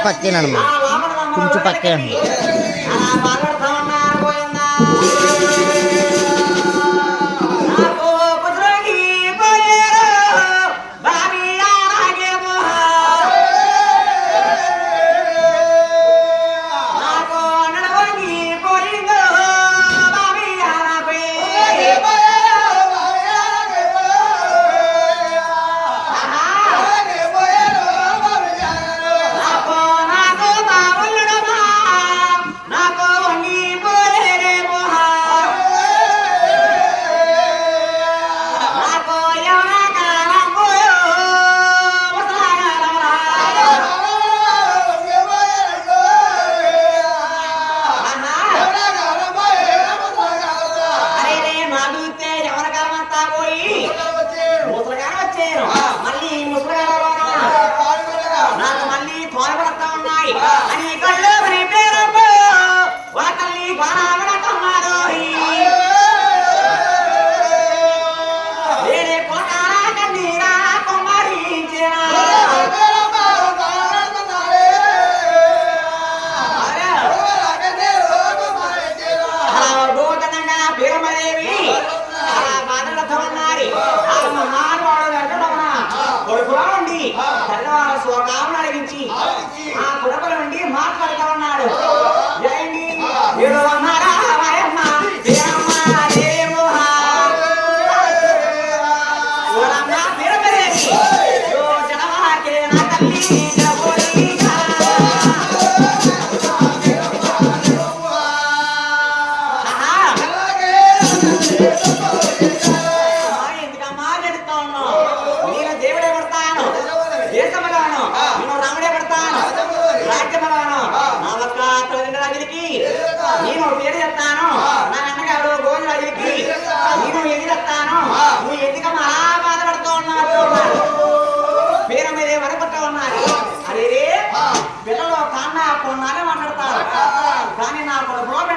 పక్కేనమ్మా కొంచెం పక్కే కానీ నా కొడుకు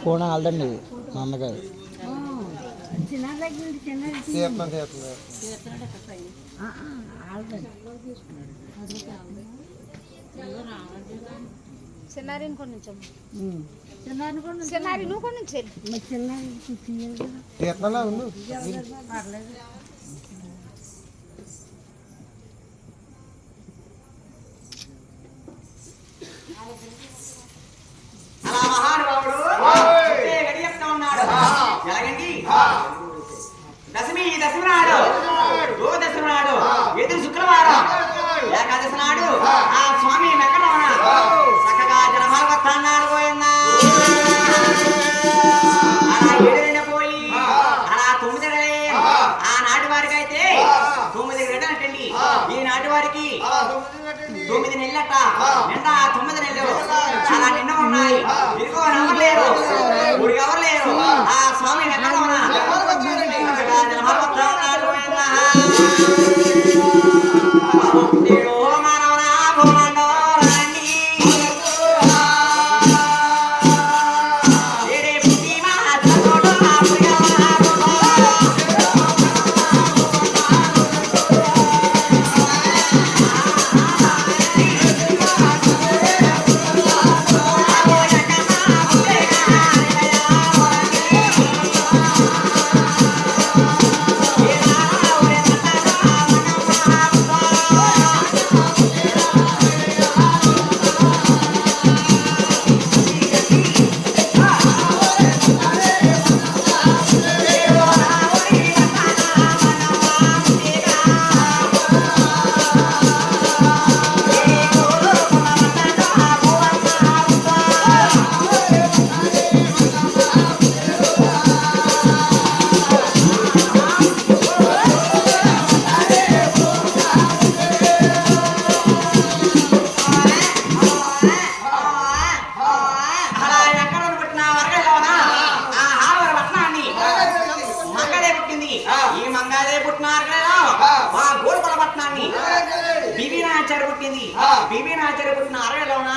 ఫోన్ ఆల్దండి మా అమ్మగారు చిన్నారి కొన్ని చిన్నారి నువ్వు కొన్ని పర్లేదు అలా మహానుభావుడు గడియప్తా ఉన్నాడు. ఎలాగండి దశమి నాడు దశమి నాడు ఎదురు శుక్రవారం ఏకాదశి నాడు ఆ స్వామి వెంకటరమణ చక్కగా జనమాల వస్తాన్నారు పోయిందా అలా 7 పోయి అలా 9 ఆనాటి వారికి అయితే 9 గంటలంటండి. ఈనాటి వారికి 9 నెలలట నిండా 9 నెలలు చాలా నిండా ఉన్నాయి. ఇదిగో నమ్మలేరు ఊరికి ఎవరు లేరు. ఆ స్వామి వెంకటరమణ జనమాల వస్తాన్నారు పోయిందా పుట్టిన అరవేలోన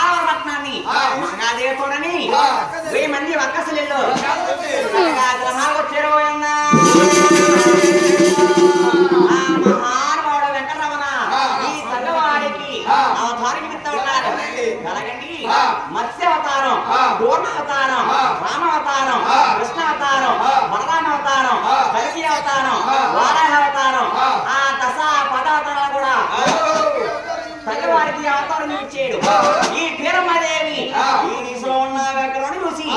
ఆవరపట్నాన్ని మంగాదేవతోడని 1000 మంది వక్కసలిల్లో చేరబోయిందా మహానుభావుడు వెంకటరమణ ఈ తల్లవాడికి అవతారం ఇస్తా ఉన్నారు. అలాగండి మత్స్యావతారం, కూర్మావతారం, రామావతారం, కృష్ణావతారం, బలరామావతారం, కల్కి అవతారం, వారాహావతారం, ఆ దశ పదావతారాలు కూడా తల్లివారికి అవతారం ఇచ్చాడు. ఈ తీరమ్మదేవి ఈ దిశలో ఉన్న వెంకటరమణ చూసి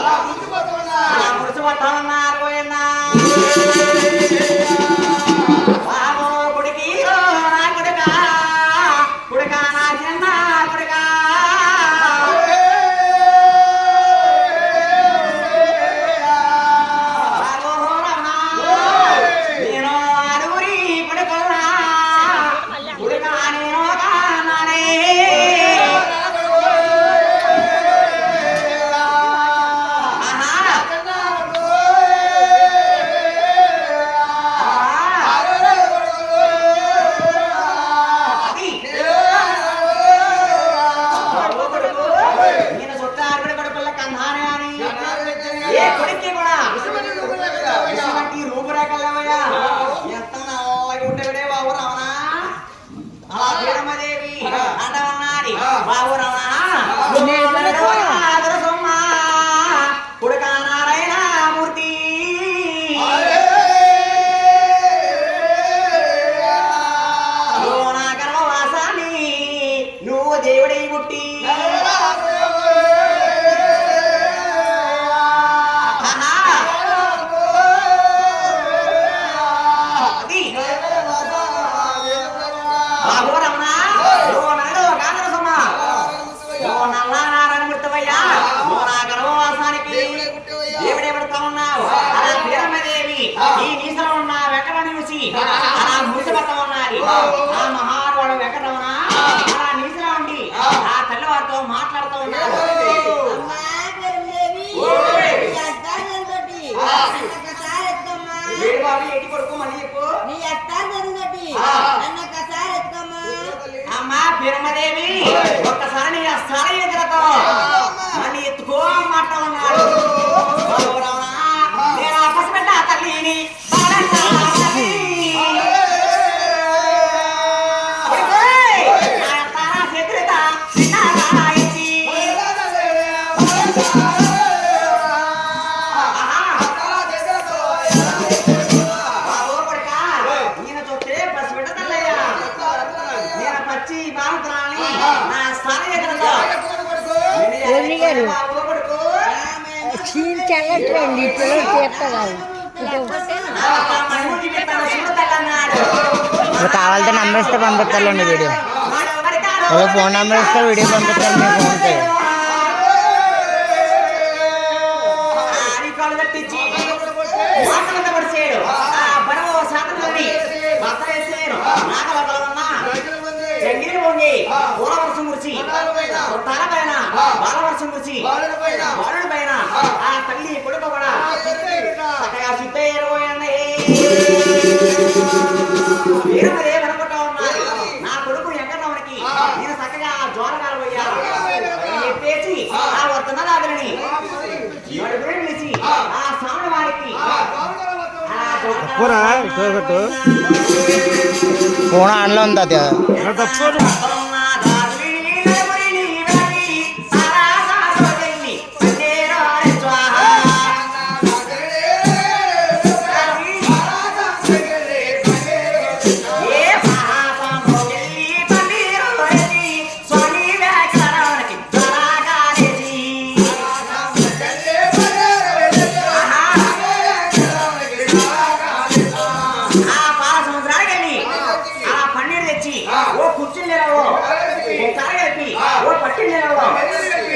ఈ నీసలో ఉన్న వెంకటరమణ చూసి అలా మురిసిపోతా ఉన్నది. ఆ మహానుభావుడు వెంకటరమణ అలా నీసలో ఉండి ఆ తెల్లవారితో మాట్లాడుతూ ఉన్నాడు. ఎట్టి కొడుకు మళ్ళీ చెప్పు. అమ్మా పిరమదేవి ఒక్కసారి నీ స్థల ఎదురతో మళ్ళీ ఎత్తుకో మాట ఉన్నాడు. నేను పసిపెట్ట తల్లిని చల్లట్లేండి పిల్లలు చేస్తారు కావాలంటే నంబర్ ఇస్తే పంపిస్తారండి వీడియో ఫోన్ నెంబర్ ఇస్తే వీడియో పంపిస్తారు మీ ఫోన్ పే వర్షం కురిచి తల పైన బాలవర్షం కురిచి బాలుడి పైన ఆ తల్లి కొడుకు కూడా చక్కగా సిద్ధయ్యారు. అనుకుంటా ఉన్నారు నా కొడుకు వెంకటరమణకి నేను చక్కగా జోరగాలు పోయాను చెప్పేసి ఆ వర్తన దాగులని పిలిచి ఆ స్వామి వారికి ఫోన్ ఆన్లో ఉంది అది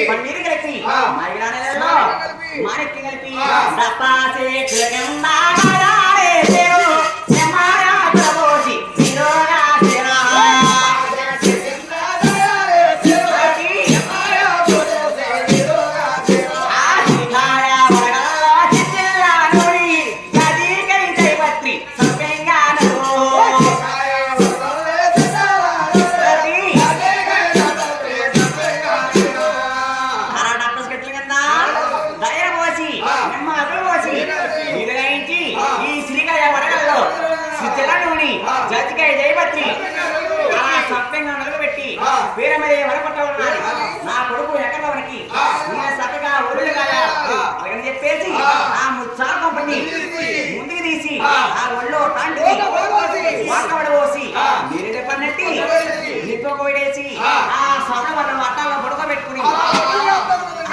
పన్నీరు కలిపి మాణిక్యం కలిపి దపాసే జడ్జికాయ జయపత్రి అలా సభ్యంగా నలుగుబెట్టి వీరమదే వరపట్ట ఉన్నది. నా కొడుకు వెంకటరమణకి నేను చక్కగా ఒళ్ళు కాదా అలాగని చెప్పేసి ఆ ముచ్చారం పట్టి ముందుకు తీసి ఆ ఒళ్ళో తాంటి వాకబడ పోసి నీరు పన్నట్టి నిప్పొకవేసి ఆ సభ వల్ల వట్టాలను పడుకోబెట్టుకుని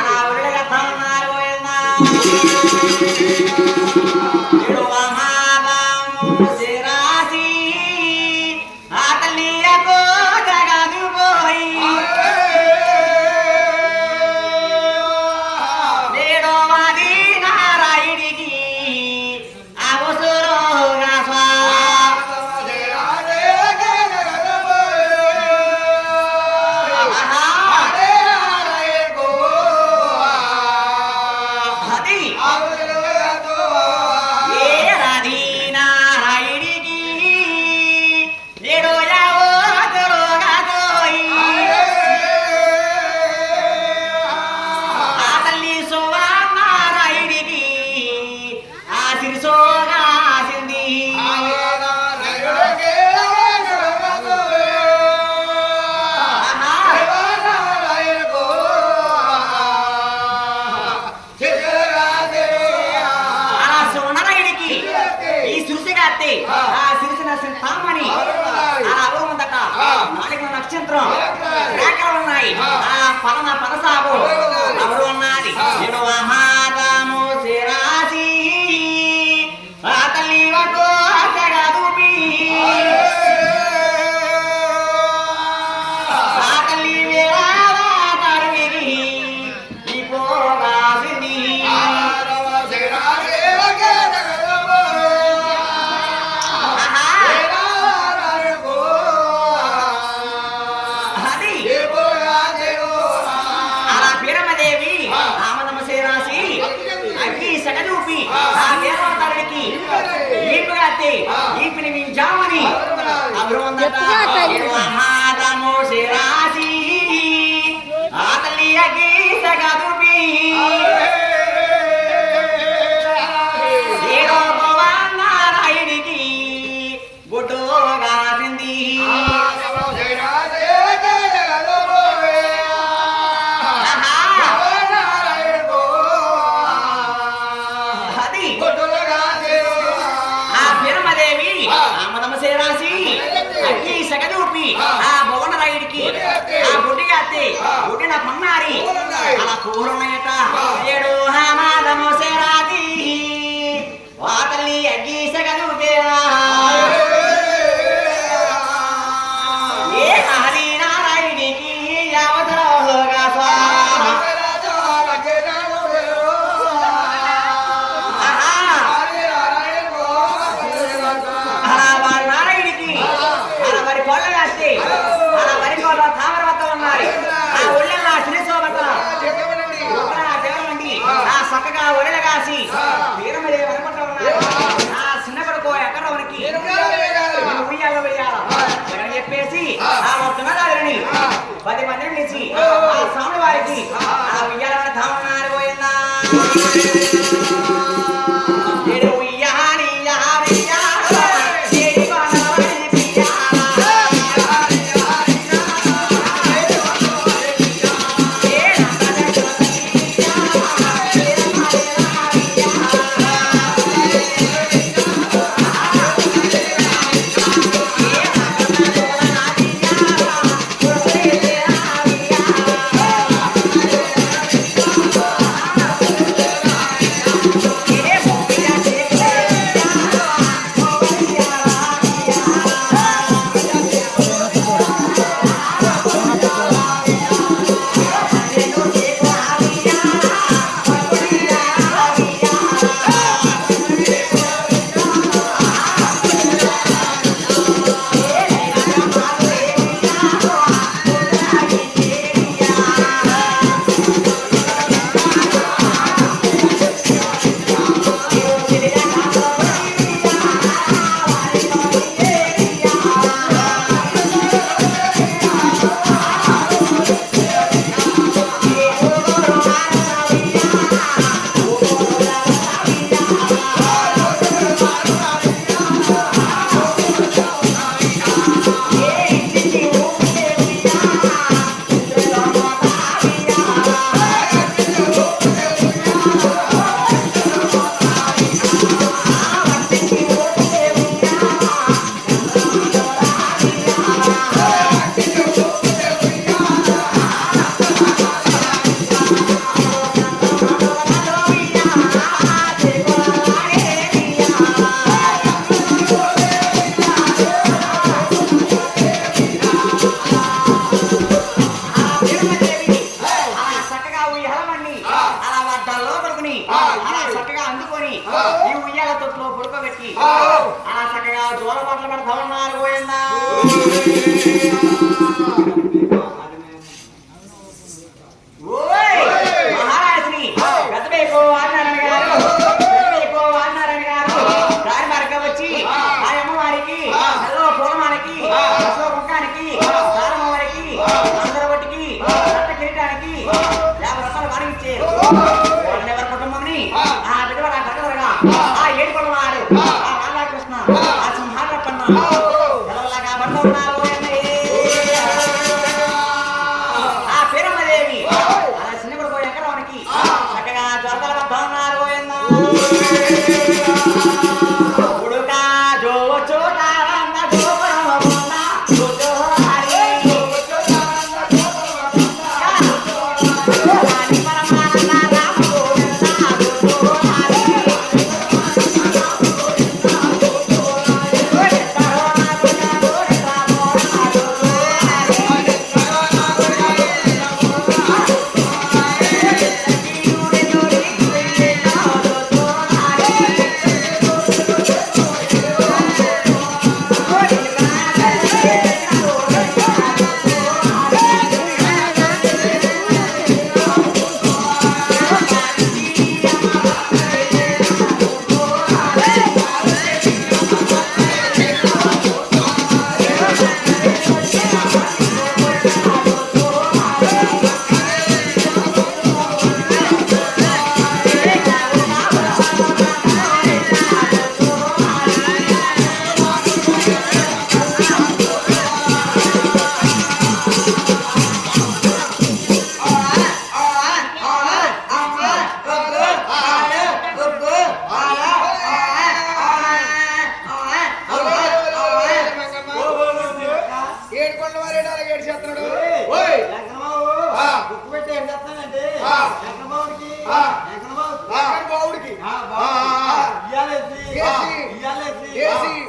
ఆ ఒళ్ళుగా తాన్నారు నక్షత్రం రేఖలు ఉన్నాయి. ఆ పరమ పరసాగు ఎవరు ఉన్నది నేను మహాదాము శిరాసి ఆ తల్లి దూపి ఆ తల్లి తరిగి ఈ పోగాసింది అత్తే ఈపిని మించామని మహాదము శిరాసి ఆ తల్లి గీత గదుపి నారాయణికి గుడ్డుగా సింది ఆ భువన రాయుడికి ఆ గుడ్డిగా అత్తే గుడ్డిన పన్నారి అలా పూర్ణయట ఏడు హామాదము సేరాది ఆ తల్లి అగ్గి సగలు ఏ హరి నారాయణికి యావతలోగా చక్కగా ఒడిల కాసి వీరమలే వరపట్ల ఉన్నారు ఆ చిన్న కొడుకు ఎక్కడవనికి ఉయ్యాల వేయాల చెప్పేసి ఆ వస్తున్నదారిని 10 మందిని పిలిచి ఆ స్వామి వారికి ఆ ఉయ్యాల ధామన్నారు పోయిందా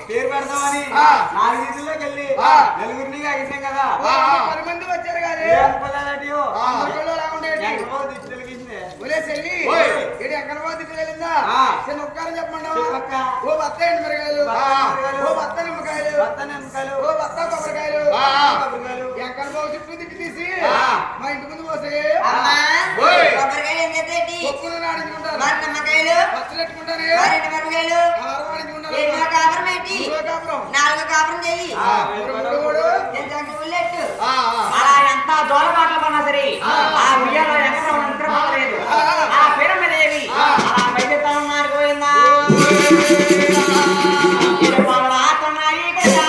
పేరు పెడతామని 4 వీధుల్లోకి వెళ్ళి నలుగురిని అగిసాం కదా 10 మంది వచ్చారు కదా ఎక్కడపోతే చిన్న ఒక్కరు చెప్పండి ఓ బత్త ఎండు మిరగాయలు ఓ బత్త నిమ్మకాయలు ఓ బత్త కొబ్బరికాయలు ఎక్కడ పోయి చుట్టూ తిట్టి తీసి మా ఇంటి ముందు పోసి కొబ్బరికాయలు ఏం చేద్దేంటి? పప్పులు నాడించుకుంటారు నిమ్మకాయలు పచ్చలు పెట్టుకుంటారు మిరపకాయలు ఎన్నో కాపురం ఏంటి? 4 కాపురం చెయ్యి ఉల్లెట్టు అలా ఎంత దోలబాట్లు పడినా సరే ఆ ఉయ్యాలో ఎక్కడ నిద్రపోలేదు ఆ పిరమిదేవి అలా బయట ఉన్నారు పోయిందా పావులాతున్నాయి కదా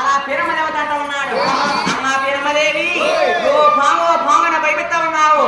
అలా పిరమదేవత అంటా ఉన్నాడు అమ్మా పిరమదేవి ఓ భాంగన భయపెడతా ఉన్నావు